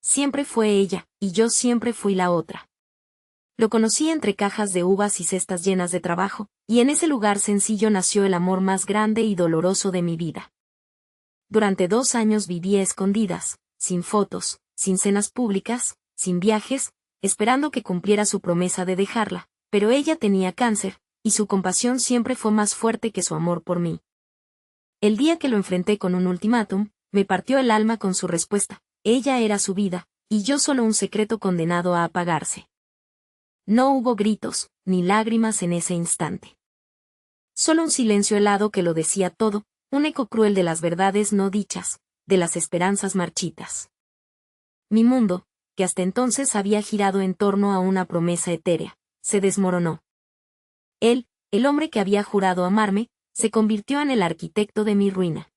siempre fue ella, y yo siempre fui la otra. Lo conocí entre cajas de uvas y cestas llenas de trabajo, y en ese lugar sencillo nació el amor más grande y doloroso de mi vida. Durante 2 años viví a escondidas, sin fotos, sin cenas públicas, sin viajes, esperando que cumpliera su promesa de dejarla, pero ella tenía cáncer, y su compasión siempre fue más fuerte que su amor por mí. El día que lo enfrenté con un ultimátum, me partió el alma con su respuesta. Ella era su vida, y yo solo un secreto condenado a apagarse. No hubo gritos, ni lágrimas en ese instante. Solo un silencio helado que lo decía todo, un eco cruel de las verdades no dichas, de las esperanzas marchitas. Mi mundo, que hasta entonces había girado en torno a una promesa etérea, se desmoronó. Él, el hombre que había jurado amarme, se convirtió en el arquitecto de mi ruina.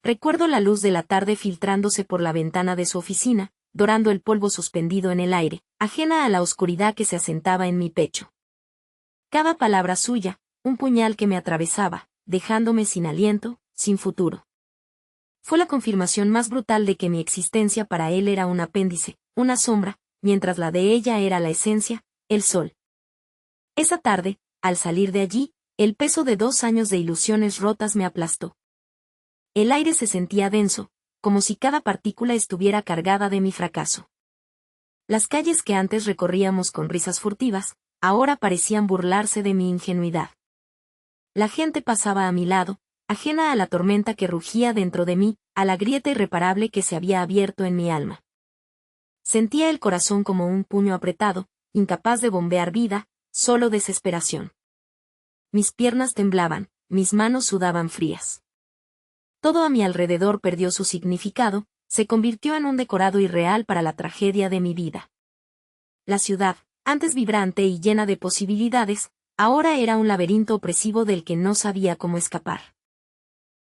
Recuerdo la luz de la tarde filtrándose por la ventana de su oficina, dorando el polvo suspendido en el aire, ajena a la oscuridad que se asentaba en mi pecho. Cada palabra suya, un puñal que me atravesaba, dejándome sin aliento, sin futuro. Fue la confirmación más brutal de que mi existencia para él era un apéndice, una sombra, mientras la de ella era la esencia, el sol. Esa tarde, al salir de allí, el peso de 2 años de ilusiones rotas me aplastó. El aire se sentía denso, como si cada partícula estuviera cargada de mi fracaso. Las calles que antes recorríamos con risas furtivas, ahora parecían burlarse de mi ingenuidad. La gente pasaba a mi lado, ajena a la tormenta que rugía dentro de mí, a la grieta irreparable que se había abierto en mi alma. Sentía el corazón como un puño apretado, incapaz de bombear vida, solo desesperación. Mis piernas temblaban, mis manos sudaban frías. Todo a mi alrededor perdió su significado, se convirtió en un decorado irreal para la tragedia de mi vida. La ciudad, antes vibrante y llena de posibilidades, ahora era un laberinto opresivo del que no sabía cómo escapar.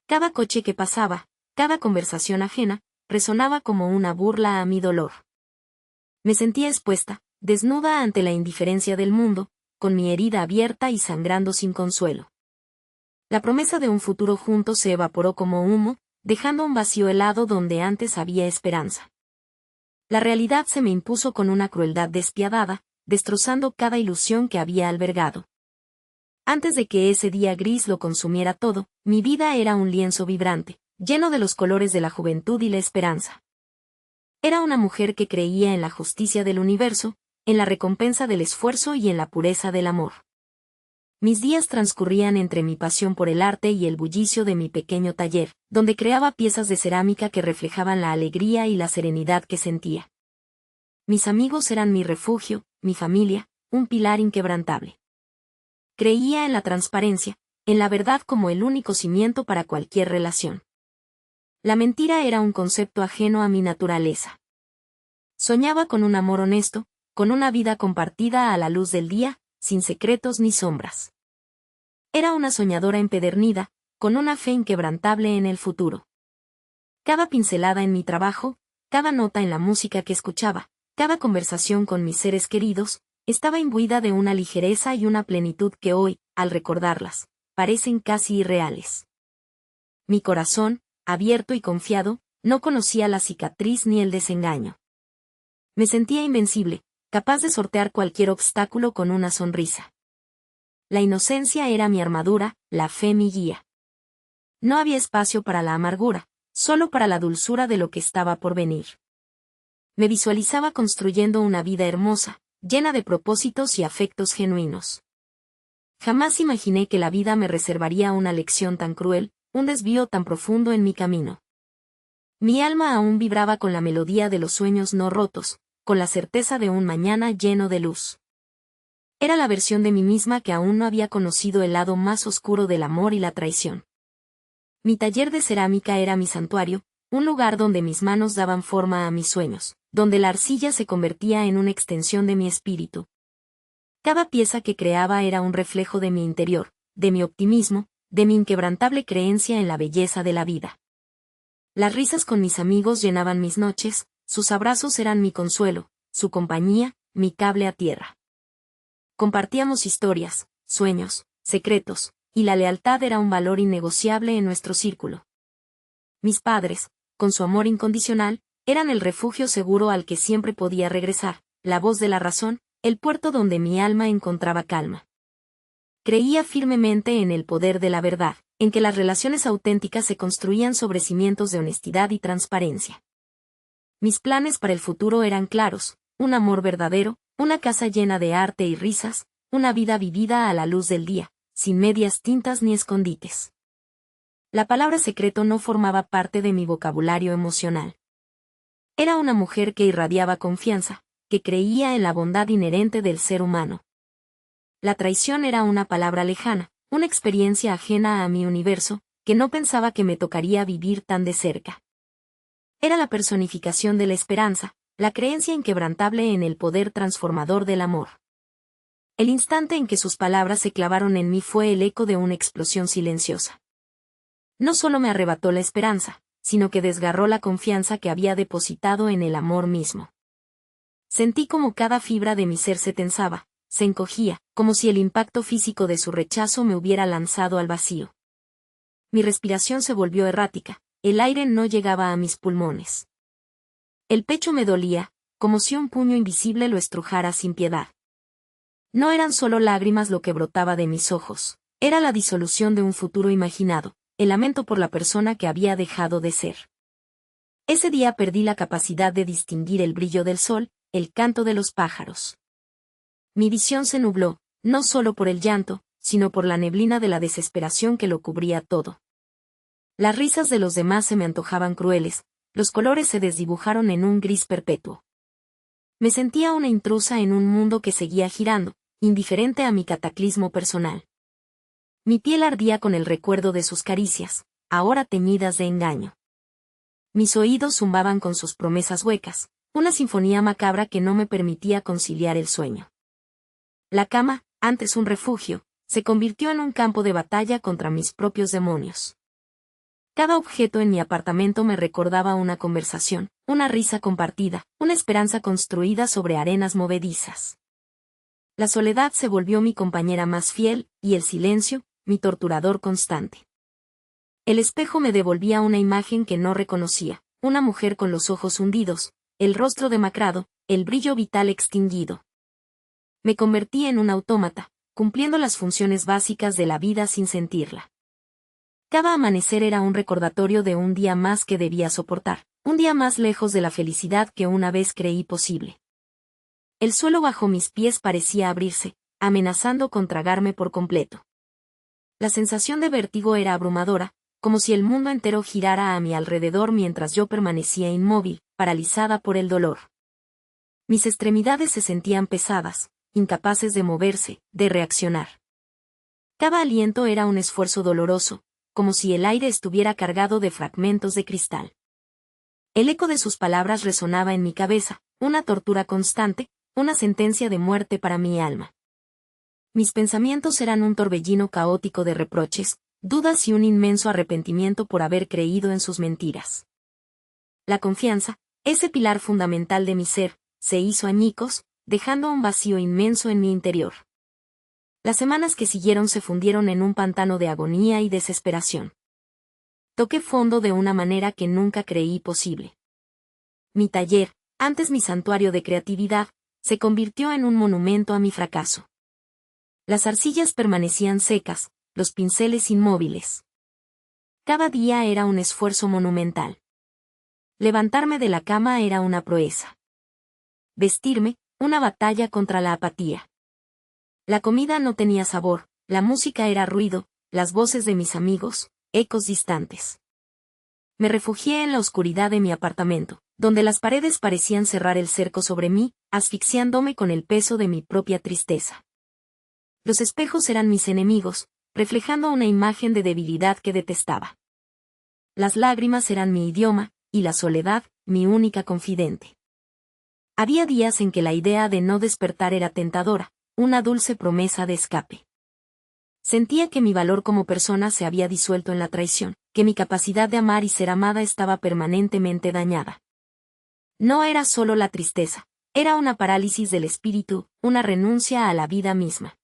Cada coche que pasaba, cada conversación ajena, resonaba como una burla a mi dolor. Me sentía expuesta, desnuda ante la indiferencia del mundo, con mi herida abierta y sangrando sin consuelo. La promesa de un futuro juntos se evaporó como humo, dejando un vacío helado donde antes había esperanza. La realidad se me impuso con una crueldad despiadada, destrozando cada ilusión que había albergado. Antes de que ese día gris lo consumiera todo, mi vida era un lienzo vibrante, lleno de los colores de la juventud y la esperanza. Era una mujer que creía en la justicia del universo, en la recompensa del esfuerzo y en la pureza del amor. Mis días transcurrían entre mi pasión por el arte y el bullicio de mi pequeño taller, donde creaba piezas de cerámica que reflejaban la alegría y la serenidad que sentía. Mis amigos eran mi refugio, mi familia, un pilar inquebrantable. Creía en la transparencia, en la verdad como el único cimiento para cualquier relación. La mentira era un concepto ajeno a mi naturaleza. Soñaba con un amor honesto, con una vida compartida a la luz del día, sin secretos ni sombras. Era una soñadora empedernida, con una fe inquebrantable en el futuro. Cada pincelada en mi trabajo, cada nota en la música que escuchaba, cada conversación con mis seres queridos, estaba imbuida de una ligereza y una plenitud que hoy, al recordarlas, parecen casi irreales. Mi corazón, abierto y confiado, no conocía la cicatriz ni el desengaño. Me sentía invencible, capaz de sortear cualquier obstáculo con una sonrisa. La inocencia era mi armadura, la fe mi guía. No había espacio para la amargura, solo para la dulzura de lo que estaba por venir. Me visualizaba construyendo una vida hermosa, llena de propósitos y afectos genuinos. Jamás imaginé que la vida me reservaría una lección tan cruel, un desvío tan profundo en mi camino. Mi alma aún vibraba con la melodía de los sueños no rotos, con la certeza de un mañana lleno de luz. Era la versión de mí misma que aún no había conocido el lado más oscuro del amor y la traición. Mi taller de cerámica era mi santuario, un lugar donde mis manos daban forma a mis sueños, donde la arcilla se convertía en una extensión de mi espíritu. Cada pieza que creaba era un reflejo de mi interior, de mi optimismo, de mi inquebrantable creencia en la belleza de la vida. Las risas con mis amigos llenaban mis noches, sus abrazos eran mi consuelo, su compañía, mi cable a tierra. Compartíamos historias, sueños, secretos, y la lealtad era un valor innegociable en nuestro círculo. Mis padres, con su amor incondicional, eran el refugio seguro al que siempre podía regresar, la voz de la razón, el puerto donde mi alma encontraba calma. Creía firmemente en el poder de la verdad, en que las relaciones auténticas se construían sobre cimientos de honestidad y transparencia. Mis planes para el futuro eran claros: un amor verdadero, una casa llena de arte y risas, una vida vivida a la luz del día, sin medias tintas ni escondites. La palabra secreto no formaba parte de mi vocabulario emocional. Era una mujer que irradiaba confianza, que creía en la bondad inherente del ser humano. La traición era una palabra lejana, una experiencia ajena a mi universo, que no pensaba que me tocaría vivir tan de cerca. Era la personificación de la esperanza, la creencia inquebrantable en el poder transformador del amor. El instante en que sus palabras se clavaron en mí fue el eco de una explosión silenciosa. No solo me arrebató la esperanza, sino que desgarró la confianza que había depositado en el amor mismo. Sentí como cada fibra de mi ser se tensaba, se encogía, como si el impacto físico de su rechazo me hubiera lanzado al vacío. Mi respiración se volvió errática, el aire no llegaba a mis pulmones. El pecho me dolía, como si un puño invisible lo estrujara sin piedad. No eran solo lágrimas lo que brotaba de mis ojos, era la disolución de un futuro imaginado, el lamento por la persona que había dejado de ser. Ese día perdí la capacidad de distinguir el brillo del sol, el canto de los pájaros. Mi visión se nubló, no solo por el llanto, sino por la neblina de la desesperación que lo cubría todo. Las risas de los demás se me antojaban crueles, los colores se desdibujaron en un gris perpetuo. Me sentía una intrusa en un mundo que seguía girando, indiferente a mi cataclismo personal. Mi piel ardía con el recuerdo de sus caricias, ahora teñidas de engaño. Mis oídos zumbaban con sus promesas huecas, una sinfonía macabra que no me permitía conciliar el sueño. La cama, antes un refugio, se convirtió en un campo de batalla contra mis propios demonios. Cada objeto en mi apartamento me recordaba una conversación, una risa compartida, una esperanza construida sobre arenas movedizas. La soledad se volvió mi compañera más fiel, y el silencio, mi torturador constante. El espejo me devolvía una imagen que no reconocía, una mujer con los ojos hundidos, el rostro demacrado, el brillo vital extinguido. Me convertí en un autómata, cumpliendo las funciones básicas de la vida sin sentirla. Cada amanecer era un recordatorio de un día más que debía soportar, un día más lejos de la felicidad que una vez creí posible. El suelo bajo mis pies parecía abrirse, amenazando con tragarme por completo. La sensación de vértigo era abrumadora, como si el mundo entero girara a mi alrededor mientras yo permanecía inmóvil, paralizada por el dolor. Mis extremidades se sentían pesadas, incapaces de moverse, de reaccionar. Cada aliento era un esfuerzo doloroso, como si el aire estuviera cargado de fragmentos de cristal. El eco de sus palabras resonaba en mi cabeza, una tortura constante, una sentencia de muerte para mi alma. Mis pensamientos eran un torbellino caótico de reproches, dudas y un inmenso arrepentimiento por haber creído en sus mentiras. La confianza, ese pilar fundamental de mi ser, se hizo añicos, dejando un vacío inmenso en mi interior. Las semanas que siguieron se fundieron en un pantano de agonía y desesperación. Toqué fondo de una manera que nunca creí posible. Mi taller, antes mi santuario de creatividad, se convirtió en un monumento a mi fracaso. Las arcillas permanecían secas, los pinceles inmóviles. Cada día era un esfuerzo monumental. Levantarme de la cama era una proeza. Vestirme, una batalla contra la apatía. La comida no tenía sabor, la música era ruido, las voces de mis amigos, ecos distantes. Me refugié en la oscuridad de mi apartamento, donde las paredes parecían cerrar el cerco sobre mí, asfixiándome con el peso de mi propia tristeza. Los espejos eran mis enemigos, reflejando una imagen de debilidad que detestaba. Las lágrimas eran mi idioma, y la soledad, mi única confidente. Había días en que la idea de no despertar era tentadora, una dulce promesa de escape. Sentía que mi valor como persona se había disuelto en la traición, que mi capacidad de amar y ser amada estaba permanentemente dañada. No era solo la tristeza, era una parálisis del espíritu, una renuncia a la vida misma.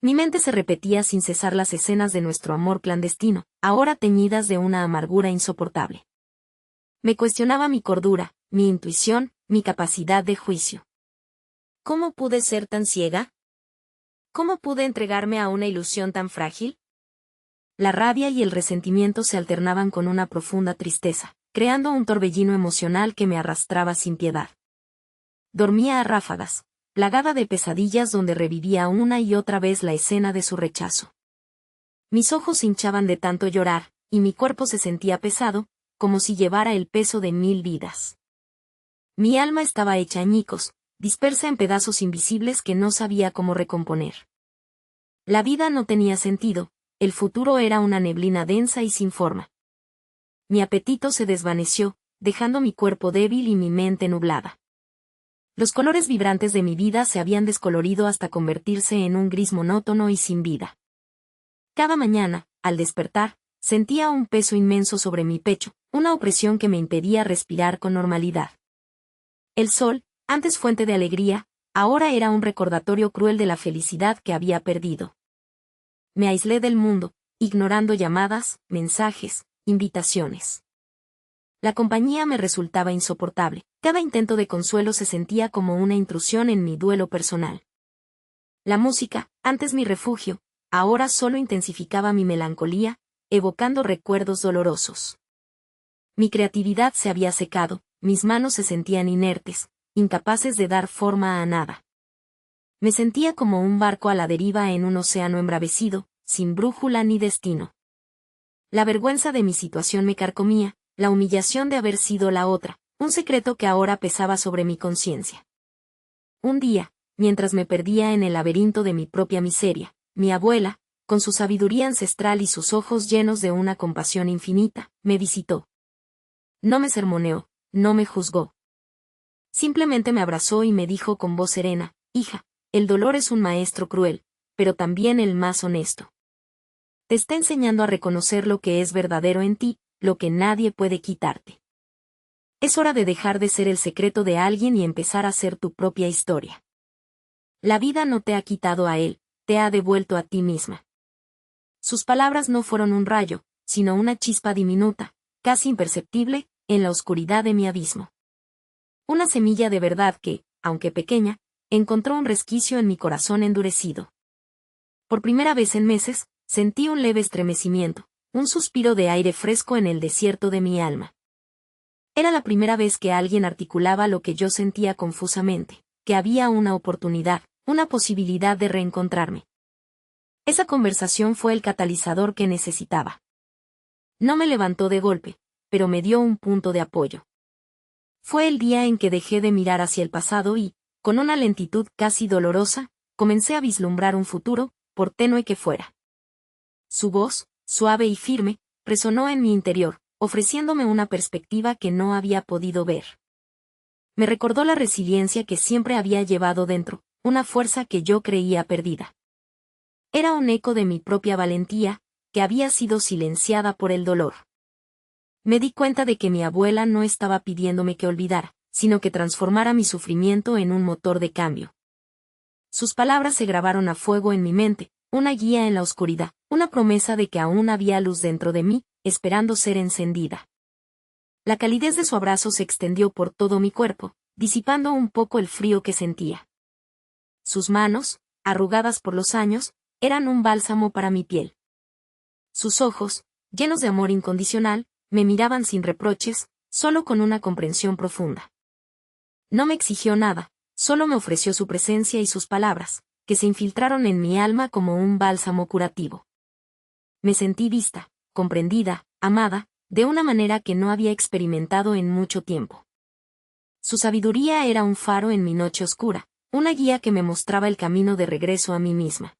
Mi mente se repetía sin cesar las escenas de nuestro amor clandestino, ahora teñidas de una amargura insoportable. Me cuestionaba mi cordura, mi intuición, mi capacidad de juicio. ¿Cómo pude ser tan ciega? ¿Cómo pude entregarme a una ilusión tan frágil? La rabia y el resentimiento se alternaban con una profunda tristeza, creando un torbellino emocional que me arrastraba sin piedad. Dormía a ráfagas, plagada de pesadillas donde revivía una y otra vez la escena de su rechazo. Mis ojos se hinchaban de tanto llorar, y mi cuerpo se sentía pesado, como si llevara el peso de 1000 vidas. Mi alma estaba hecha añicos, dispersa en pedazos invisibles que no sabía cómo recomponer. La vida no tenía sentido, el futuro era una neblina densa y sin forma. Mi apetito se desvaneció, dejando mi cuerpo débil y mi mente nublada. Los colores vibrantes de mi vida se habían descolorido hasta convertirse en un gris monótono y sin vida. Cada mañana, al despertar, sentía un peso inmenso sobre mi pecho, una opresión que me impedía respirar con normalidad. El sol, antes fuente de alegría, ahora era un recordatorio cruel de la felicidad que había perdido. Me aislé del mundo, ignorando llamadas, mensajes, invitaciones. La compañía me resultaba insoportable, cada intento de consuelo se sentía como una intrusión en mi duelo personal. La música, antes mi refugio, ahora solo intensificaba mi melancolía, evocando recuerdos dolorosos. Mi creatividad se había secado, mis manos se sentían inertes, incapaces de dar forma a nada. Me sentía como un barco a la deriva en un océano embravecido, sin brújula ni destino. La vergüenza de mi situación me carcomía, la humillación de haber sido la otra, un secreto que ahora pesaba sobre mi conciencia. Un día, mientras me perdía en el laberinto de mi propia miseria, mi abuela, con su sabiduría ancestral y sus ojos llenos de una compasión infinita, me visitó. No me sermoneó, no me juzgó. Simplemente me abrazó y me dijo con voz serena: hija, el dolor es un maestro cruel, pero también el más honesto. Te está enseñando a reconocer lo que es verdadero en ti, lo que nadie puede quitarte. Es hora de dejar de ser el secreto de alguien y empezar a ser tu propia historia. La vida no te ha quitado a él, te ha devuelto a ti misma. Sus palabras no fueron un rayo, sino una chispa diminuta, casi imperceptible, en la oscuridad de mi abismo. Una semilla de verdad que, aunque pequeña, encontró un resquicio en mi corazón endurecido. Por primera vez en meses, sentí un leve estremecimiento, un suspiro de aire fresco en el desierto de mi alma. Era la primera vez que alguien articulaba lo que yo sentía confusamente, que había una oportunidad, una posibilidad de reencontrarme. Esa conversación fue el catalizador que necesitaba. No me levantó de golpe, pero me dio un punto de apoyo. Fue el día en que dejé de mirar hacia el pasado y, con una lentitud casi dolorosa, comencé a vislumbrar un futuro, por tenue que fuera. Su voz, suave y firme, resonó en mi interior, ofreciéndome una perspectiva que no había podido ver. Me recordó la resiliencia que siempre había llevado dentro, una fuerza que yo creía perdida. Era un eco de mi propia valentía, que había sido silenciada por el dolor. Me di cuenta de que mi abuela no estaba pidiéndome que olvidara, sino que transformara mi sufrimiento en un motor de cambio. Sus palabras se grabaron a fuego en mi mente, una guía en la oscuridad, una promesa de que aún había luz dentro de mí, esperando ser encendida. La calidez de su abrazo se extendió por todo mi cuerpo, disipando un poco el frío que sentía. Sus manos, arrugadas por los años, eran un bálsamo para mi piel. Sus ojos, llenos de amor incondicional, me miraban sin reproches, solo con una comprensión profunda. No me exigió nada, solo me ofreció su presencia y sus palabras, que se infiltraron en mi alma como un bálsamo curativo. Me sentí vista, comprendida, amada, de una manera que no había experimentado en mucho tiempo. Su sabiduría era un faro en mi noche oscura, una guía que me mostraba el camino de regreso a mí misma.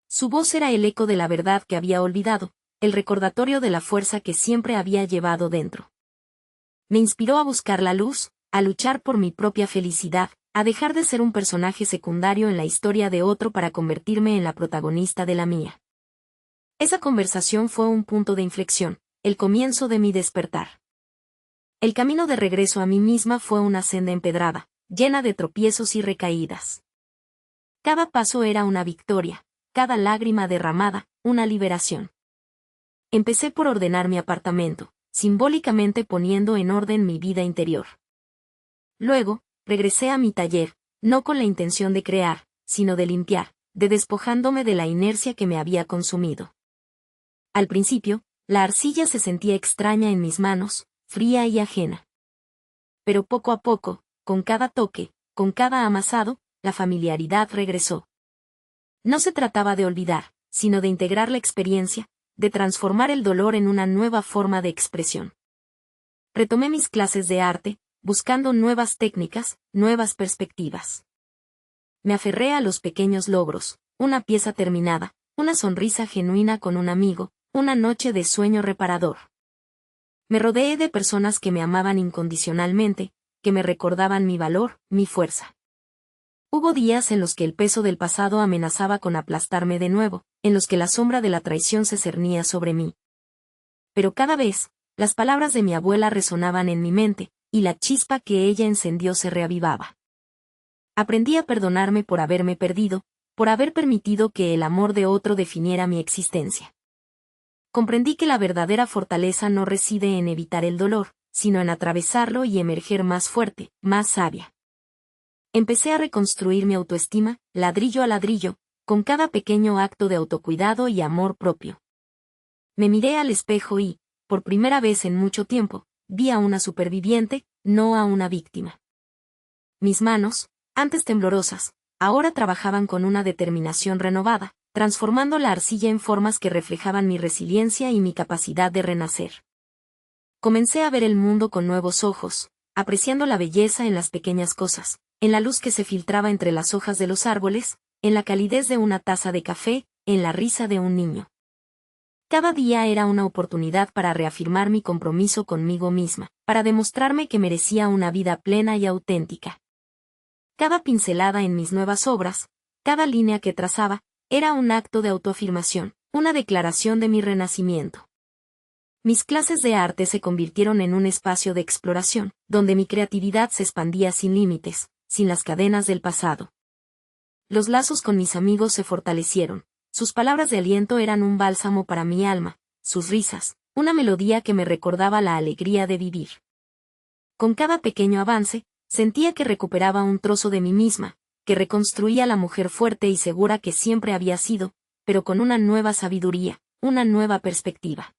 Su voz era el eco de la verdad que había olvidado, el recordatorio de la fuerza que siempre había llevado dentro. Me inspiró a buscar la luz, a luchar por mi propia felicidad, a dejar de ser un personaje secundario en la historia de otro para convertirme en la protagonista de la mía. Esa conversación fue un punto de inflexión, el comienzo de mi despertar. El camino de regreso a mí misma fue una senda empedrada, llena de tropiezos y recaídas. Cada paso era una victoria, cada lágrima derramada, una liberación. Empecé por ordenar mi apartamento, simbólicamente poniendo en orden mi vida interior. Luego, regresé a mi taller, no con la intención de crear, sino de limpiar, de despojándome de la inercia que me había consumido. Al principio, la arcilla se sentía extraña en mis manos, fría y ajena. Pero poco a poco, con cada toque, con cada amasado, la familiaridad regresó. No se trataba de olvidar, sino de integrar la experiencia, de transformar el dolor en una nueva forma de expresión. Retomé mis clases de arte, buscando nuevas técnicas, nuevas perspectivas. Me aferré a los pequeños logros, una pieza terminada, una sonrisa genuina con un amigo, una noche de sueño reparador. Me rodeé de personas que me amaban incondicionalmente, que me recordaban mi valor, mi fuerza. Hubo días en los que el peso del pasado amenazaba con aplastarme de nuevo, en los que la sombra de la traición se cernía sobre mí. Pero cada vez, las palabras de mi abuela resonaban en mi mente, y la chispa que ella encendió se reavivaba. Aprendí a perdonarme por haberme perdido, por haber permitido que el amor de otro definiera mi existencia. Comprendí que la verdadera fortaleza no reside en evitar el dolor, sino en atravesarlo y emerger más fuerte, más sabia. Empecé a reconstruir mi autoestima, ladrillo a ladrillo, con cada pequeño acto de autocuidado y amor propio. Me miré al espejo y, por primera vez en mucho tiempo, vi a una superviviente, no a una víctima. Mis manos, antes temblorosas, ahora trabajaban con una determinación renovada, transformando la arcilla en formas que reflejaban mi resiliencia y mi capacidad de renacer. Comencé a ver el mundo con nuevos ojos, apreciando la belleza en las pequeñas cosas, en la luz que se filtraba entre las hojas de los árboles, en la calidez de una taza de café, en la risa de un niño. Cada día era una oportunidad para reafirmar mi compromiso conmigo misma, para demostrarme que merecía una vida plena y auténtica. Cada pincelada en mis nuevas obras, cada línea que trazaba, era un acto de autoafirmación, una declaración de mi renacimiento. Mis clases de arte se convirtieron en un espacio de exploración, donde mi creatividad se expandía sin límites, sin las cadenas del pasado. Los lazos con mis amigos se fortalecieron, sus palabras de aliento eran un bálsamo para mi alma, sus risas, una melodía que me recordaba la alegría de vivir. Con cada pequeño avance, sentía que recuperaba un trozo de mí misma, que reconstruía la mujer fuerte y segura que siempre había sido, pero con una nueva sabiduría, una nueva perspectiva.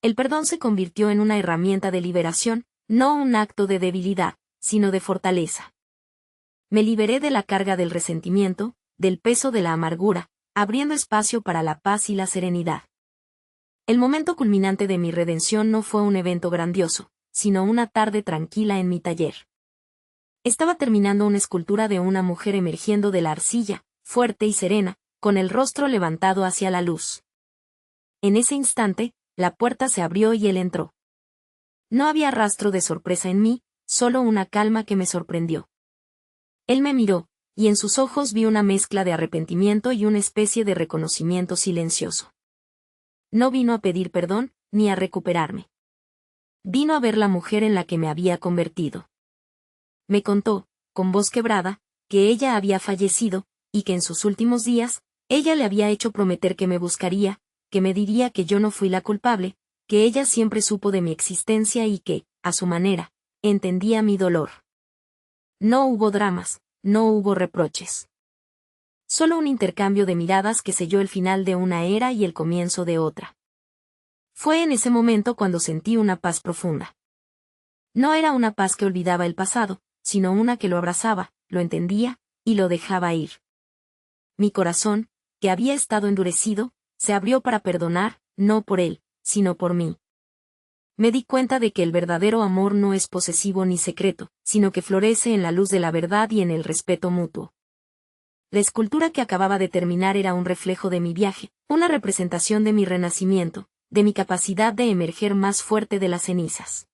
El perdón se convirtió en una herramienta de liberación, no un acto de debilidad, sino de fortaleza. Me liberé de la carga del resentimiento, del peso de la amargura, abriendo espacio para la paz y la serenidad. El momento culminante de mi redención no fue un evento grandioso, sino una tarde tranquila en mi taller. Estaba terminando una escultura de una mujer emergiendo de la arcilla, fuerte y serena, con el rostro levantado hacia la luz. En ese instante, la puerta se abrió y él entró. No había rastro de sorpresa en mí, solo una calma que me sorprendió. Él me miró, y en sus ojos vi una mezcla de arrepentimiento y una especie de reconocimiento silencioso. No vino a pedir perdón, ni a recuperarme. Vino a ver la mujer en la que me había convertido. Me contó, con voz quebrada, que ella había fallecido, y que en sus últimos días, ella le había hecho prometer que me buscaría, que me diría que yo no fui la culpable, que ella siempre supo de mi existencia y que, a su manera, entendía mi dolor. No hubo dramas, no hubo reproches. Solo un intercambio de miradas que selló el final de una era y el comienzo de otra. Fue en ese momento cuando sentí una paz profunda. No era una paz que olvidaba el pasado, sino una que lo abrazaba, lo entendía, y lo dejaba ir. Mi corazón, que había estado endurecido, se abrió para perdonar, no por él, sino por mí. Me di cuenta de que el verdadero amor no es posesivo ni secreto, sino que florece en la luz de la verdad y en el respeto mutuo. La escultura que acababa de terminar era un reflejo de mi viaje, una representación de mi renacimiento, de mi capacidad de emerger más fuerte de las cenizas.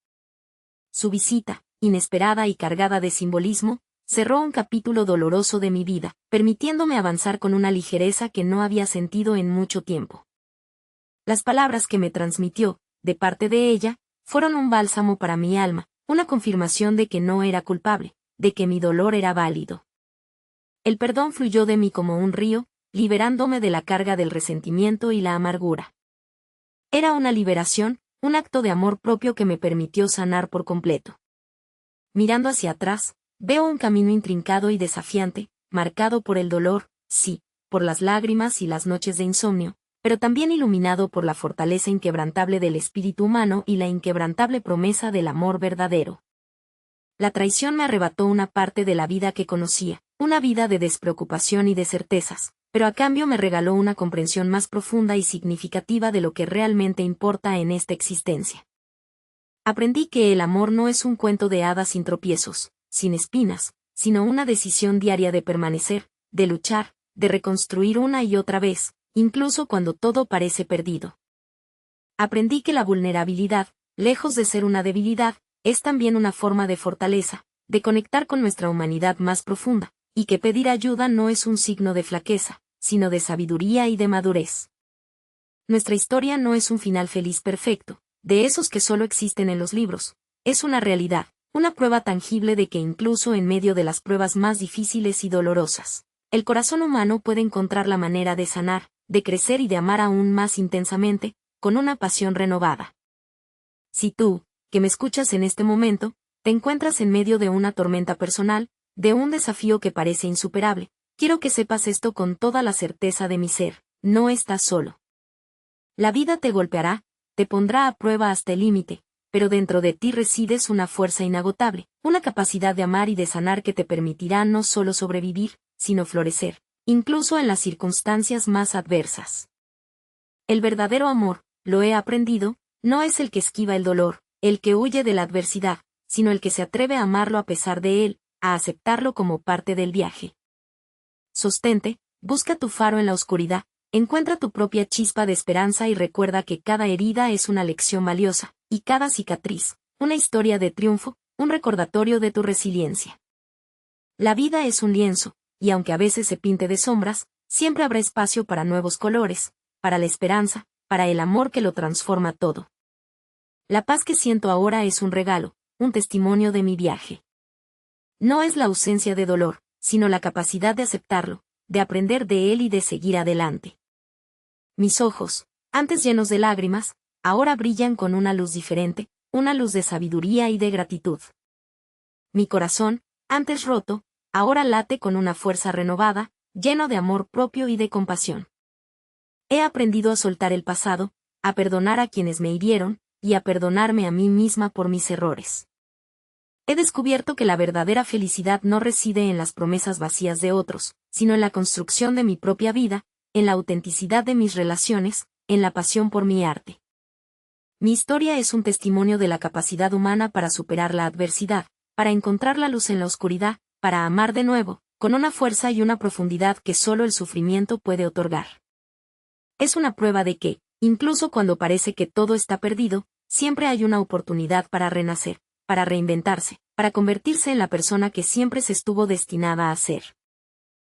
Su visita, inesperada y cargada de simbolismo, cerró un capítulo doloroso de mi vida, permitiéndome avanzar con una ligereza que no había sentido en mucho tiempo. Las palabras que me transmitió, de parte de ella, fueron un bálsamo para mi alma, una confirmación de que no era culpable, de que mi dolor era válido. El perdón fluyó de mí como un río, liberándome de la carga del resentimiento y la amargura. Era una liberación, un acto de amor propio que me permitió sanar por completo. Mirando hacia atrás, veo un camino intrincado y desafiante, marcado por el dolor, sí, por las lágrimas y las noches de insomnio, pero también iluminado por la fortaleza inquebrantable del espíritu humano y la inquebrantable promesa del amor verdadero. La traición me arrebató una parte de la vida que conocía, una vida de despreocupación y de certezas, pero a cambio me regaló una comprensión más profunda y significativa de lo que realmente importa en esta existencia. Aprendí que el amor no es un cuento de hadas sin tropiezos, sin espinas, sino una decisión diaria de permanecer, de luchar, de reconstruir una y otra vez, incluso cuando todo parece perdido. Aprendí que la vulnerabilidad, lejos de ser una debilidad, es también una forma de fortaleza, de conectar con nuestra humanidad más profunda, y que pedir ayuda no es un signo de flaqueza, sino de sabiduría y de madurez. Nuestra historia no es un final feliz perfecto, de esos que solo existen en los libros, es una realidad, una prueba tangible de que incluso en medio de las pruebas más difíciles y dolorosas, el corazón humano puede encontrar la manera de sanar, de crecer y de amar aún más intensamente, con una pasión renovada. Si tú, que me escuchas en este momento, te encuentras en medio de una tormenta personal, de un desafío que parece insuperable, quiero que sepas esto con toda la certeza de mi ser, no estás solo. La vida te golpeará, te pondrá a prueba hasta el límite, pero dentro de ti resides una fuerza inagotable, una capacidad de amar y de sanar que te permitirá no solo sobrevivir, sino florecer, incluso en las circunstancias más adversas. El verdadero amor, lo he aprendido, no es el que esquiva el dolor, el que huye de la adversidad, sino el que se atreve a amarlo a pesar de él, a aceptarlo como parte del viaje. Sostente, busca tu faro en la oscuridad, encuentra tu propia chispa de esperanza y recuerda que cada herida es una lección valiosa, y cada cicatriz, una historia de triunfo, un recordatorio de tu resiliencia. La vida es un lienzo, y aunque a veces se pinte de sombras, siempre habrá espacio para nuevos colores, para la esperanza, para el amor que lo transforma todo. La paz que siento ahora es un regalo, un testimonio de mi viaje. No es la ausencia de dolor, sino la capacidad de aceptarlo, de aprender de él y de seguir adelante. Mis ojos, antes llenos de lágrimas, ahora brillan con una luz diferente, una luz de sabiduría y de gratitud. Mi corazón, antes roto, ahora late con una fuerza renovada, lleno de amor propio y de compasión. He aprendido a soltar el pasado, a perdonar a quienes me hirieron, y a perdonarme a mí misma por mis errores. He descubierto que la verdadera felicidad no reside en las promesas vacías de otros, sino en la construcción de mi propia vida, en la autenticidad de mis relaciones, en la pasión por mi arte. Mi historia es un testimonio de la capacidad humana para superar la adversidad, para encontrar la luz en la oscuridad, para amar de nuevo, con una fuerza y una profundidad que solo el sufrimiento puede otorgar. Es una prueba de que, incluso cuando parece que todo está perdido, siempre hay una oportunidad para renacer, para reinventarse, para convertirse en la persona que siempre se estuvo destinada a ser.